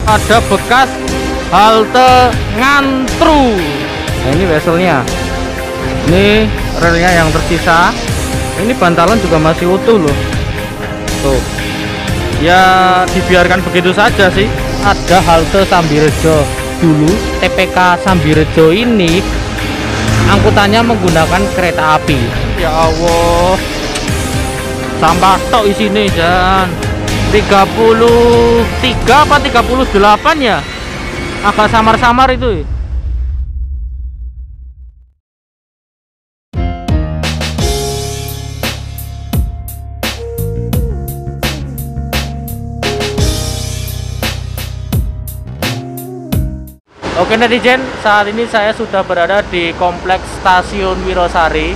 Ada bekas halte Ngantru. Nah, ini vesselnya. Ini relnya yang tersisa. Ini bantalan juga masih utuh loh. Tuh. Ya dibiarkan begitu saja sih. Ada halte Sambirejo dulu. TPK Sambirejo ini angkutannya menggunakan kereta api. Ya Allah. Sampah tok isine Jan. 33 apa 38 ya? Agak samar-samar itu. Oke netizen, saat ini saya sudah berada di kompleks stasiun Wirosari.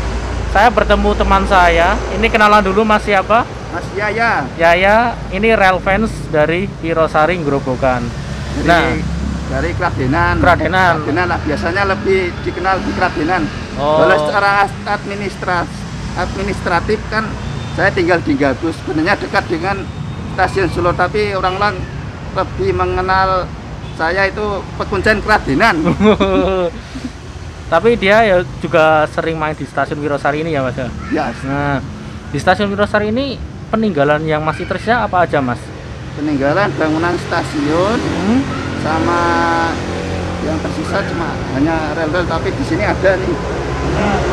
Saya bertemu teman saya. Ini kenalan dulu, Mas siapa? Mas Yaya. Yaya, ini rel fans dari Wirosari Grobogan. Dari Kradenan. Kradenan lah, biasanya lebih dikenal di Kradenan. Oh. Kalau secara administratif kan saya tinggal di Gabus, sebenarnya dekat dengan stasiun Solo, tapi orang-orang lebih mengenal saya itu Pekuncen Kradenan. Tapi dia ya juga sering main di stasiun Wirosari ini ya Mas ya? Ya. Nah, di stasiun Wirosari ini peninggalan yang masih tersisa apa aja Mas? Peninggalan bangunan stasiun sama yang tersisa cuma hanya rel-rel, tapi di sini ada nih.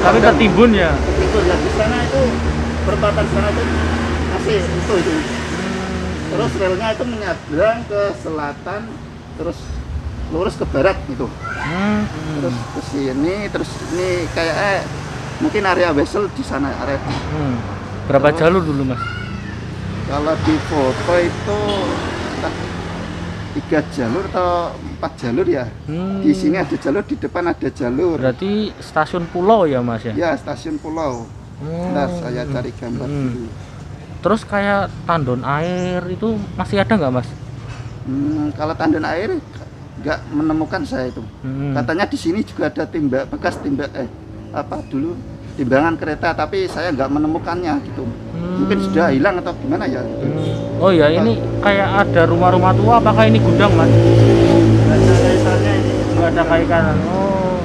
Tapi tertimbun ya? Tertimbun ya, di sana itu perempatan sana itu masih itu. Terus relnya itu menyeberang ke selatan, terus lurus ke barat gitu. Terus ke sini, terus ini kayak mungkin area vessel di sana area. Berapa jalur dulu Mas? Kalau di foto itu 3 jalur atau 4 jalur ya. Di sini ada jalur, di depan ada jalur. Berarti stasiun pulau ya Mas ya? Ya, stasiun pulau. Bentar, saya cari gambar dulu. Terus kayak tandon air itu masih ada nggak Mas? Kalau tandon air nggak menemukan saya itu. Katanya di sini juga ada bekas timbangan kereta, tapi saya nggak menemukannya gitu. Mungkin sudah hilang atau gimana ya. Oh ya, ini kayak ada rumah-rumah tua, apakah ini gudang Mas? Nggak ada kaitannya ini. Nggak ada kaitan. Oh,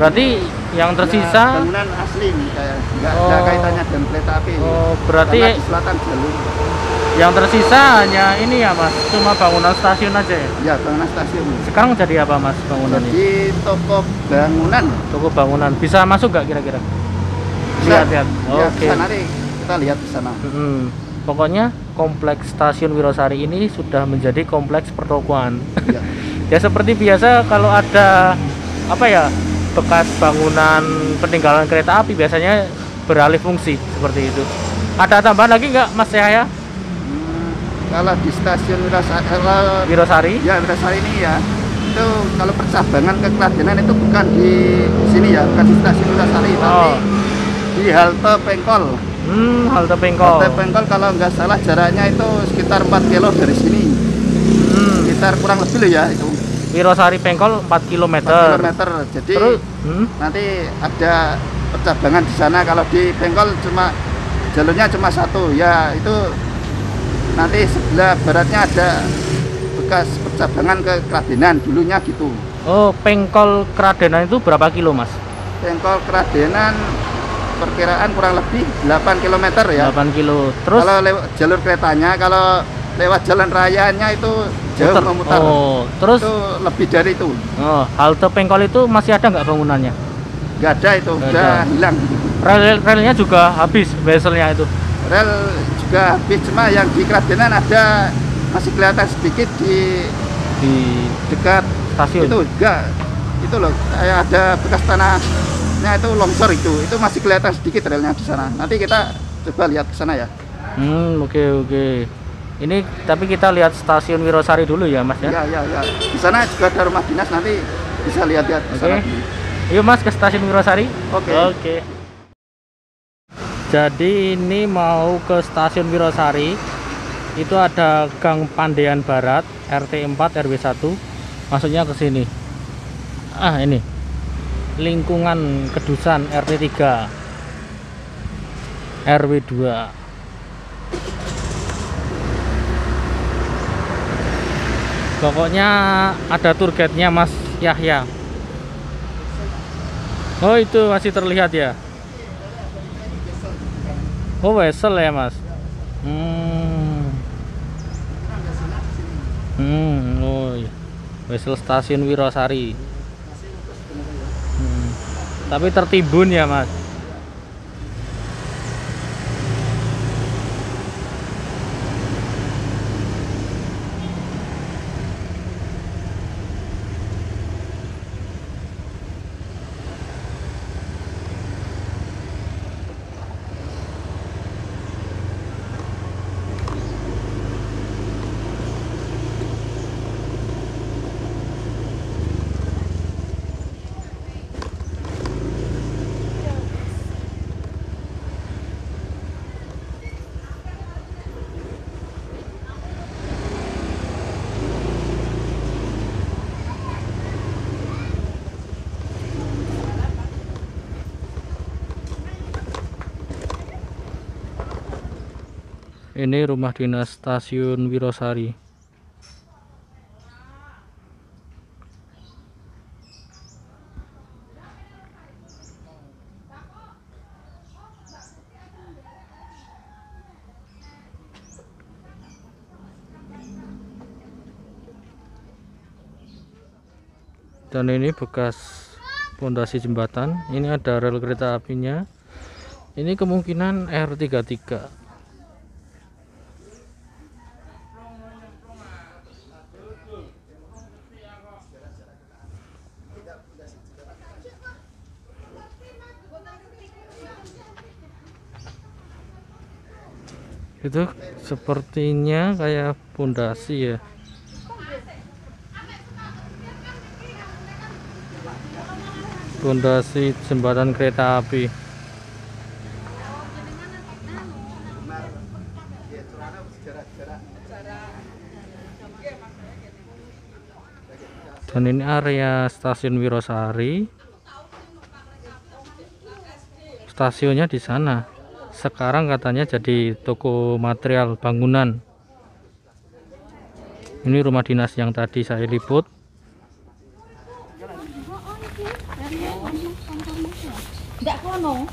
berarti yang tersisa ya, bangunan asli nih, kayak nggak ada kaitannya dengan kereta api. Oh, berarti di selatan jalur. Yang tersisa hanya ini ya Mas, cuma bangunan stasiun aja ya? Ya, bangunan stasiun. Sekarang jadi apa Mas bangunannya? Jadi toko bangunan. Toko bangunan. Bisa masuk nggak kira-kira? Lihat-lihat. Ya, Oke. nanti kita lihat di sana. Pokoknya kompleks stasiun Wirosari ini sudah menjadi kompleks pertokoan. Ya. Ya seperti biasa kalau ada apa ya, bekas bangunan peninggalan kereta api biasanya beralih fungsi seperti itu. Ada tambahan lagi nggak Mas Yahya? Kalau di stasiun Wirosari? Ya, Wirosari ini ya, itu kalau percabangan ke Kradenan itu bukan di sini ya, bukan di stasiun Wirosari, tapi di halte Pengkol. Halte Pengkol. Halte Pengkol kalau nggak salah jaraknya itu sekitar 4 kilo dari sini. Sekitar kurang lebih loh ya itu. Wirosari Pengkol 4 km. 4 km. Jadi terus, nanti ada percabangan di sana. Kalau di Pengkol cuma jalurnya cuma satu ya, itu nanti sebelah baratnya ada bekas percabangan ke Kradenan dulunya gitu. Oh, Pengkol Kradenan itu berapa kilo Mas? Pengkol Kradenan perkiraan kurang lebih 8 km ya. 8 kilo. Terus kalau lewat jalur keretanya, kalau lewat jalan rayanya itu jauh memutar. Oh, terus itu lebih dari itu. Oh, halte Pengkol itu masih ada nggak bangunannya? Nggak ada, itu udah hilang. Relnya juga habis, vesselnya itu. Rel juga habis, cuma yang di Kradenan ada, masih kelihatan sedikit di dekat stasiun. Itu enggak, itu loh kayak ada bekas tanahnya itu longsor, itu masih kelihatan sedikit relnya di sana. Nanti kita coba lihat ke sana ya. Oke. Ini tapi kita lihat stasiun Wirosari dulu ya Mas ya. Ya. Di sana juga ada rumah dinas, nanti bisa lihat-lihat di sana. Yuk Mas ke stasiun Wirosari. Oke. Jadi ini mau ke stasiun Wirosari. Itu ada Gang Pandean Barat, RT 4 RW 1. Masuknya ke sini. Ini. Lingkungan Kedusan RT 3. RW 2. Pokoknya ada tour guide-nya Mas Yahya. Oh, itu masih terlihat ya. Oh, Wesel ya Mas. Oh iya. Wesel Stasiun Wirosari. Tapi tertimbun ya Mas. Ini rumah dinas Stasiun Wirosari. Dan ini bekas pondasi jembatan. Ini ada rel kereta apinya. Ini kemungkinan R33. Itu sepertinya kayak pondasi ya. Pondasi jembatan kereta api. Dan ini area Stasiun Wirosari. Stasiunnya di sana. Sekarang katanya jadi toko material bangunan. Ini rumah dinas yang tadi saya liput. Nggak kono.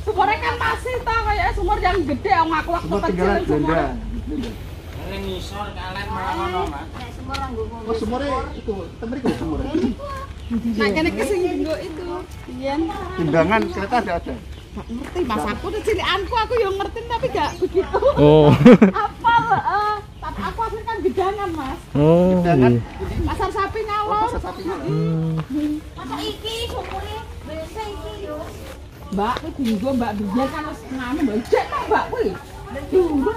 Sumur kan masih tau kayak sumur yang gede, aku waktu kecil sumur. Ngisor kalian malah ngono, Mas. Oh, sumurnya itu, temeriku sumurnya. Nah, kene ke sing nggo itu. Yen Timbangan kereta ada. gak ngerti Mas, aku tuh cilikanku aku yang ngerti tapi gak begitu. Oh. Apal, tapi aku asli kan gedangan Mas. Oh. Timbangan Pasar sapi oh, ngalor. pasar sapi. Masa iki sumure biasa iki yo. Mbak, kuwi dinggo Mbak biyen kan wis nganu Mbak, jek to Mbak kuwi. Dulu.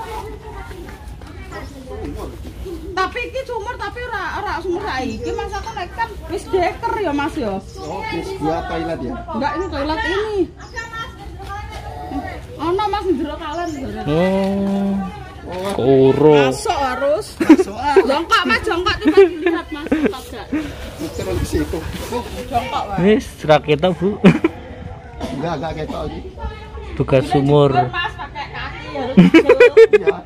Tapi iki sumur tapi ora sumur saiki Mas, aku nek kan wis deker ya Mas ya. Oh, bis dua toilet ya. Enggak, ini toilet ini. Ono Mas njero kalen. Oh. Oh, Koro. Masuk harus. soal Jongkok Mas, jongkok tiba lihat Mas, enggak. turun ke situ. Jongkok wae. Ini raketa Bu. Enggak ketok iki. Bekas sumur. Mas pakai kaki harus gitu. Ya.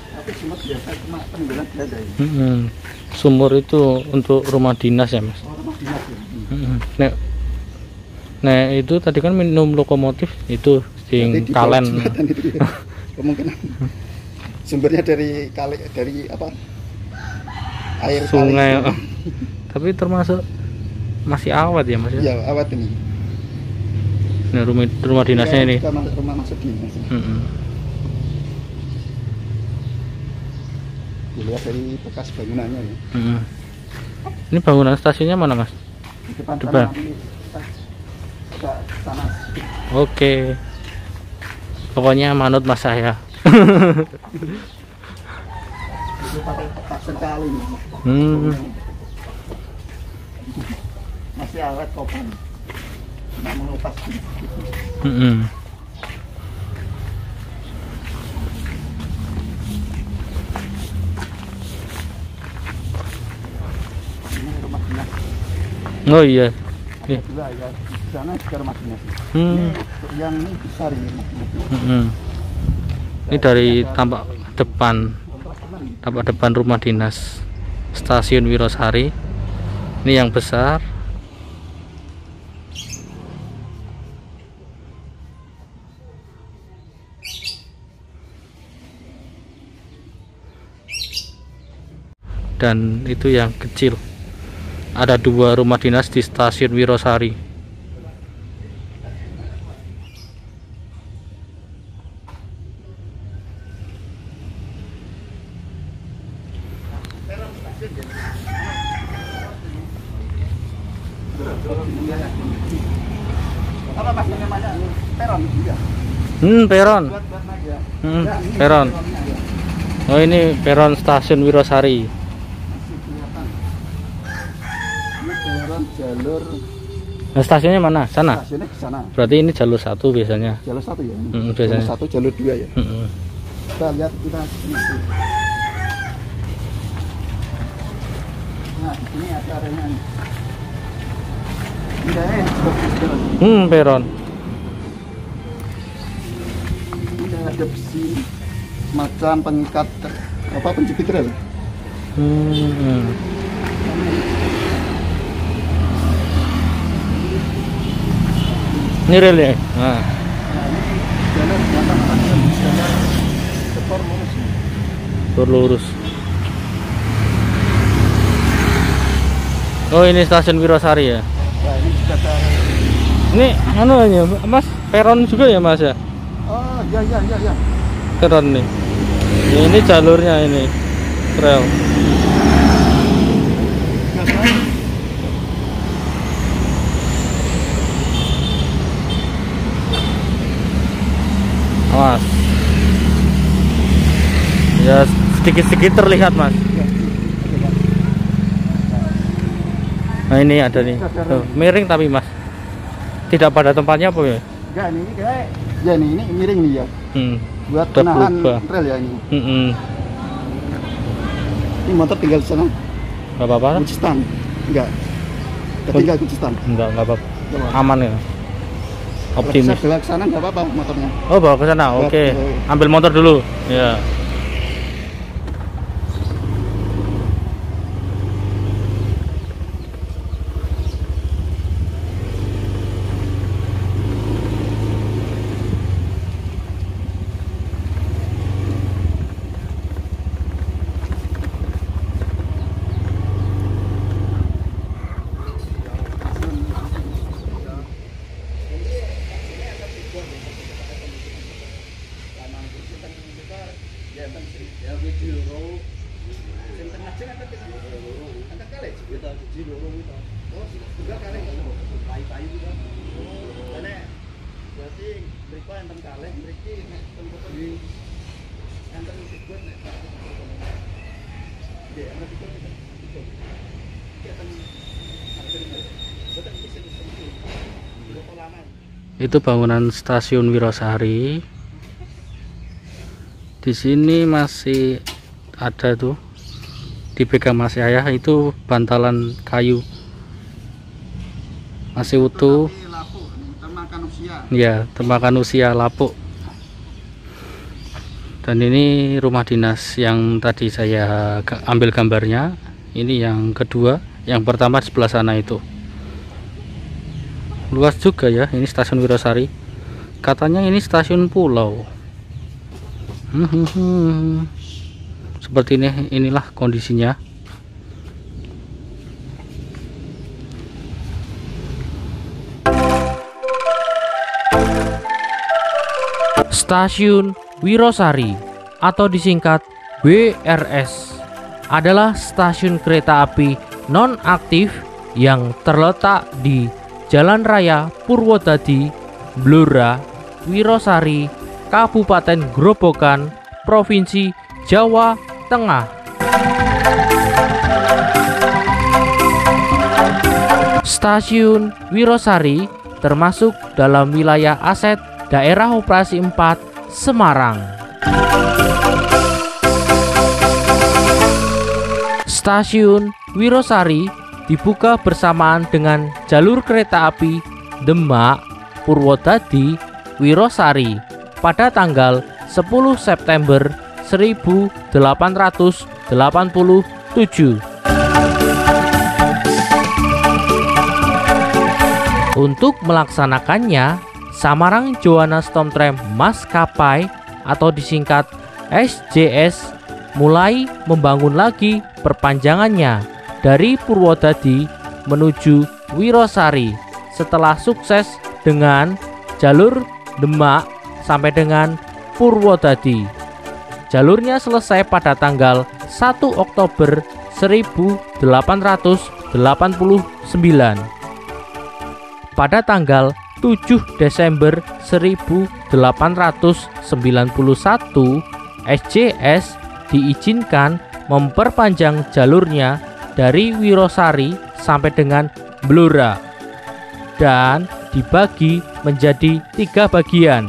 Tapi cuma biasa cuma penggunaan ada ya. Sumur itu untuk rumah dinas ya Mas. Oh, rumah dinas ya. Nah itu tadi kan minum lokomotif itu Berarti sing di bawah kalen. jembatan itu ya. Kemungkinan sumbernya dari kali dari apa? Air Sungai. kali. Tapi termasuk masih awet ya Mas ya. Iya, awet ini. Nah rumah dinasnya Ya, ini. juga rumah masuk dinas. Dilihat dari bekas bangunannya ya. Ini bangunan stasiunnya mana Mas? Di depan Depan. sana nanti kita sana. Oke. Pokoknya manut Mas saya. Itu pakai tak sekali. Masih awet kopan. Nggak mengupas. Ini rumah dinas. Oh iya. Nih. Dua ya. Di sana sekarang masuknya. Hmm. Yang ini besar ini. Ini dari tampak depan rumah dinas Stasiun Wirosari. Ini yang besar. Dan itu yang kecil. Ada 2 rumah dinas di Stasiun Wirosari. Apa mas namanya? Peron juga. Peron. Buat aja. Peron. Oh, ini peron Stasiun Wirosari. Ini peron jalur. Nah, stasiunnya mana? Sana. Stasiunnya ke sana. Berarti ini jalur 1 biasanya. Jalur 1 ya. Biasanya. Jalur 1, jalur 2 ya. Kita lihat kita sini. Nah, di sini ada areanya nih. Ini Peron. Ini ada besi macam pengikat apa penjepit rel. Ini rel ya. Nah. Jalan jalan sepor lurus. Lurus. Oh, ini Stasiun Wirosari ya. Nah, ini juga ada. Ini anu ya, Mas, peron juga ya, Mas ya? Oh, ya. Peron nih. Ya, ini jalurnya ini. Rel. Mas. Ya, sedikit-sedikit terlihat, Mas. Nah, ini ada nih. Tuh, miring tapi, Mas. Tidak pada tempatnya apa ya? Enggak, ini kayak ya ini miring nih ya. Buat Udah penahan berubah. rel ya ini. Ini motor tinggal di sana. Enggak apa-apa? Kunci stang. Enggak. Tinggal kunci stang. Enggak apa-apa. Enggak. Aman ya. Optimis. Kalau ke sana enggak apa-apa motornya. Oh, bawa ke sana. Oke. Ambil motor dulu. Ya. Itu bangunan Stasiun Wirosari. Di sini masih ada tuh, dipegang Mas Yahya, itu bantalan kayu masih utuh. Ya, temakan usia lapuk. Dan ini rumah dinas yang tadi saya ambil gambarnya. Ini yang kedua, yang pertama di sebelah sana itu. Luas juga ya, ini Stasiun Wirosari. Katanya ini stasiun pulau. Seperti ini, inilah kondisinya. Stasiun Wirosari atau disingkat WRS adalah stasiun kereta api non-aktif yang terletak di Jalan Raya Purwodadi, Blora, Wirosari, Kabupaten Grobogan, Provinsi Jawa Tengah. Stasiun Wirosari termasuk dalam wilayah aset Daerah Operasi 4 Semarang. Stasiun Wirosari dibuka bersamaan dengan jalur kereta api Demak, Purwodadi, Wirosari pada tanggal 10 September 1887. Untuk melaksanakannya, Samarang Joanna Stormtramp Maskapai atau disingkat SJS mulai membangun lagi perpanjangannya dari Purwodadi menuju Wirosari setelah sukses dengan jalur Demak sampai dengan Purwodadi. Jalurnya selesai pada tanggal 1 Oktober 1889. Pada tanggal 7 Desember 1891, SJS diizinkan memperpanjang jalurnya dari Wirosari sampai dengan Blora dan dibagi menjadi 3 bagian.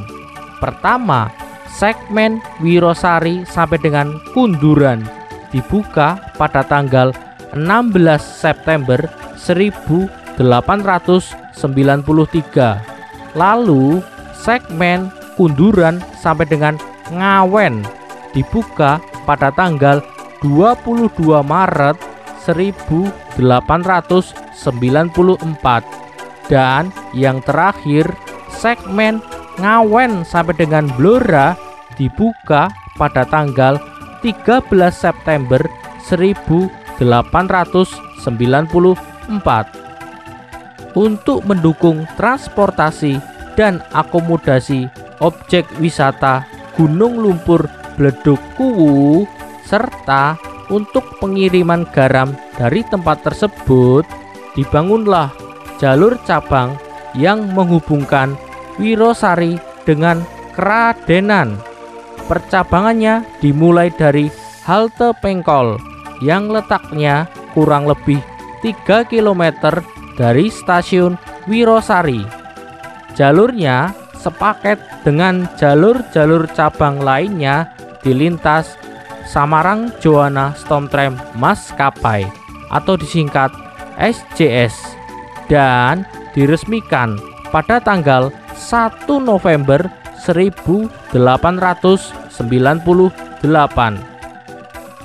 Pertama, segmen Wirosari sampai dengan Kunduran dibuka pada tanggal 16 September 1893. Lalu segmen Kunduran sampai dengan Ngawen dibuka pada tanggal 22 Maret 1894. Dan yang terakhir, segmen Ngawen sampai dengan Blora dibuka pada tanggal 13 September 1894. Untuk mendukung transportasi dan akomodasi objek wisata Gunung Lumpur Bledug Kuwu serta untuk pengiriman garam dari tempat tersebut, dibangunlah jalur cabang yang menghubungkan Wirosari dengan Kradenan. Percabangannya dimulai dari halte Pengkol yang letaknya kurang lebih 3 km dari stasiun Wirosari. Jalurnya sepaket dengan jalur-jalur cabang lainnya dilintas Samarang Joanna Stormtramp Maskapai atau disingkat SJS dan diresmikan pada tanggal 1 November 1898.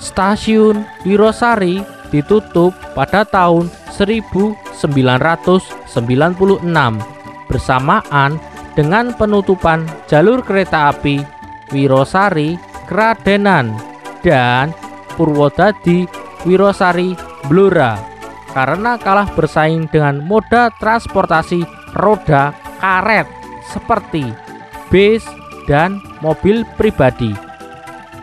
Stasiun Wirosari ditutup pada tahun 1996 bersamaan dengan penutupan jalur kereta api Wirosari Kradenan dan Purwodadi Wirosari Blora karena kalah bersaing dengan moda transportasi roda karet seperti bis dan mobil pribadi.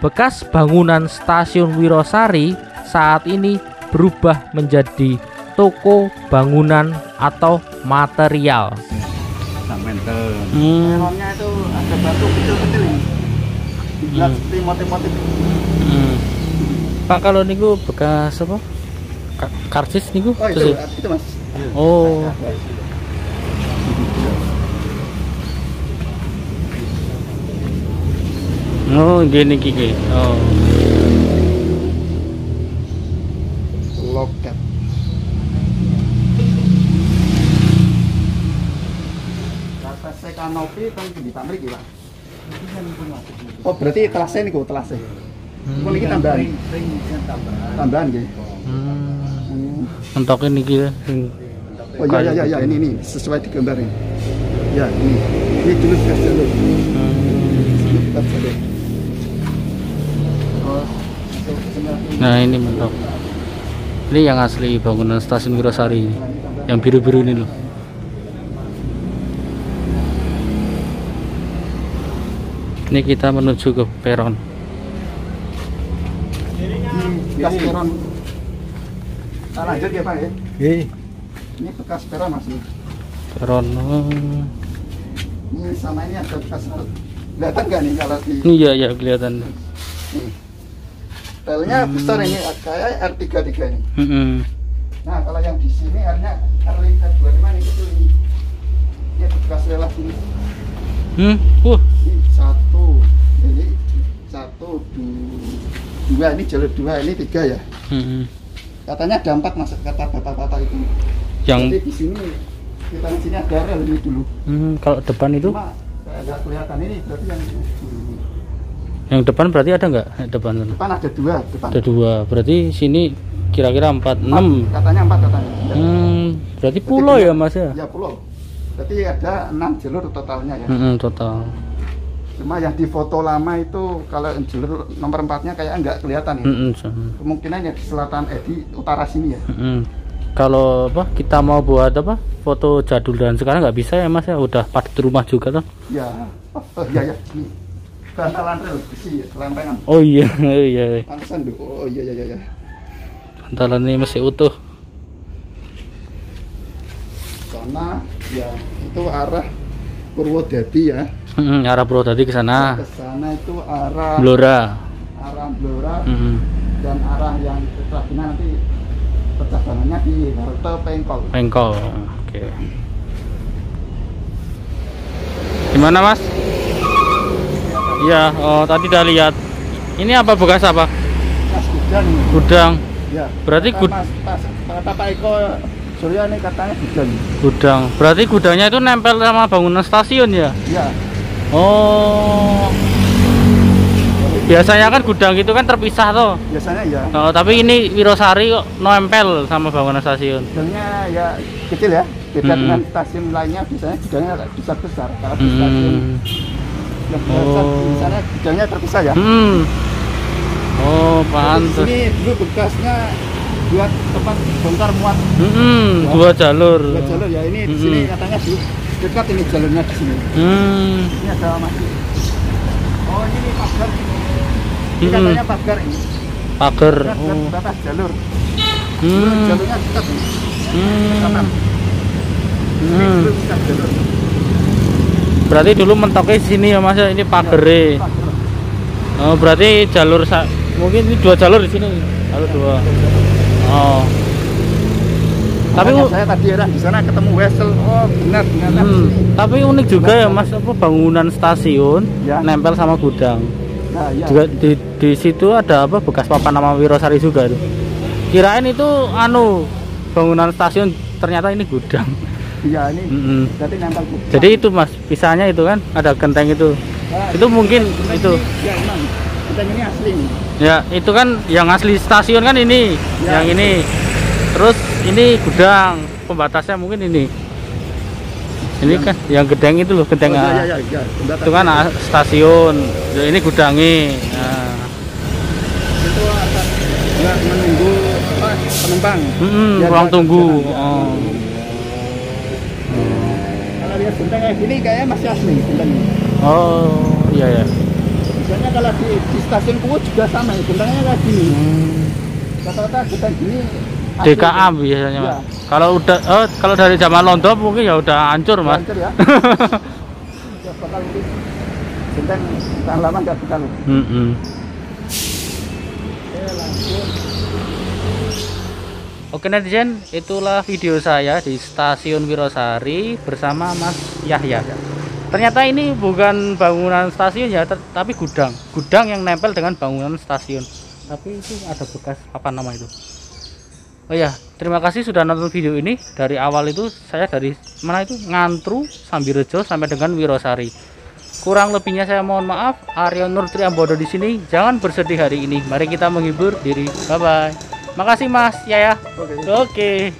Bekas bangunan stasiun Wirosari saat ini berubah menjadi toko bangunan atau material. Peronnya itu ada batu kecil-kecil ini. Dibuat seperti motif-motif. Pak, kalau niku bekas apa? Karcis niku? Oh itu Mas. Oh. Oh, gini gini. Oh. Loket. Atasnya kanopi kan di pamriki, Pak. Oh, berarti telasnya niku, telasnya. Kok niki tambahan? Tambahan nggih. Mentok ini gitu. Oh ya, ini sesuai di gambar ini. Ya, ini dulu sudah jalur. Nah, ini mentok. Ini yang asli bangunan stasiun Wirosari ini. Yang biru-biru ini loh. Ini kita menuju ke peron. Bekas peron. Nah, lanjut ya Pak ya. Ini bekas peron Mas. Peron. Ini sama ini ada bekas. Kelihatan nggak nih kalau di? Iya kelihatan. Relnya besar ini kayak R33 ini. Nah kalau yang di sini R-nya R25 ini kecil ini. Ini bekas rel sini. Ini satu, ini satu, dua, ini jalur 2, ini 3 ya. Katanya ada 4 mas, kata bapak-bapak itu. Yang Jadi di sini ada rel ini dulu. kalau depan itu? Cuma nggak kelihatan ini berarti yang dulu. Yang depan berarti ada nggak? Depan sana. Depan ada 2 depan. Ada 2. Berarti sini kira-kira 4, 6. Katanya 4 katanya. Ya. Berarti pulau ya mas ya? Ya pulau. Berarti ada 6 jalur totalnya ya. Total. Cuma yang di foto lama itu kalau jalur nomor 4-nya kayak nggak kelihatan ya. Kemungkinan ya di selatan di utara sini ya. Kalau apa kita mau buat apa foto jadul dan sekarang nggak bisa ya mas ya, udah padat rumah juga tuh. Ya. Oh iya ya. Ini bantalan rel besi ya, lempengan. Oh iya iya. Pantesan tuh. Oh iya iya. Bantalan ini masih utuh. Sana ya itu arah Purwodadi ya. Arah Purwodadi ke sana. Ke sana itu arah Blora. Dan arah yang ke Ragunan nanti percabangannya di halte Pengkol. Oke. Gimana mas? Iya. Oh tadi udah lihat. Ini apa bekas apa? Mas gudang. Gudang. Ya. Berarti kata Pak Eko Surya ini katanya gudang. Gudang. Berarti gudangnya itu nempel sama bangunan stasiun ya? Iya. Oh. Biasanya kan gudang itu kan terpisah tuh. Biasanya ya. Oh, tapi ini Wirosari kok nempel sama bangunan stasiun. Gudangnya ya kecil ya. Beda dengan stasiun lainnya, biasanya gudangnya besar-besar. Kalau di stasiun yang biasa misalnya gudangnya terpisah ya. Oh, pantes. Ini dulu bekasnya buat tempat bongkar muat. Dua jalur. Dua jalur ya, ini di sini katanya di dekat ini jalurnya di sini. Ini ada masih. Oh, ini pagar. Ini katanya pagar ini. Pagar. Batas jalur. Jalurnya dekat ini. Kanan. Ini dulu dekat jalur. Berarti dulu mentoknya sini ya mas, ini pagere. Oh, berarti jalur mungkin ini 2 jalur di sini. Jalur 2. Oh. Tapi saya tadi era di sana ketemu Wesel. Oh, benar. Tapi unik juga ya mas, apa bangunan stasiun ya, nempel sama gudang. Nah, ya. Juga di situ ada apa bekas papan nama Wirosari juga itu. Kirain itu bangunan stasiun, ternyata ini gudang. Iya, ini berarti nempel gudang. Jadi itu mas, pisahnya itu kan ada genteng itu. Nah, itu mungkin itu. Ya, emang. Genteng ini asli. Ya, itu kan yang asli stasiun kan ini, ya, yang ini. Terus ini gudang, pembatasnya mungkin ini. Ini kan yang gedeng itu loh, gedeng. Ya. Itu kan stasiun. Ya, ini gudangnya. Nah. Itu akan menunggu penumpang. Ruang tunggu. Kalau lihat genteng kayak gini kayaknya masih asli gentengnya. Oh, iya ya. Biasanya kalau di stasiun Kuwu juga sama, gentengnya kayak gini. Rata-rata genteng gini DKA biasanya ya. Kalau dari zaman Londo mungkin ya udah hancur mas. Hancur ya. Ya bakal genteng tahan lama nggak bakal. Oke netizen, itulah video saya di Stasiun Wirosari bersama Mas Yahya. Ternyata ini bukan bangunan stasiun ya, tapi gudang yang nempel dengan bangunan stasiun. Tapi itu ada bekas papan nama itu. Oh ya, terima kasih sudah nonton video ini. Dari awal itu saya dari mana itu Ngantru, Sambirejo sampai dengan Wirosari. Kurang lebihnya saya mohon maaf. Aryo Nur Triambodo di sini. Jangan bersedih hari ini. Mari kita menghibur diri. Bye bye. Makasih Mas Yaya. Oke.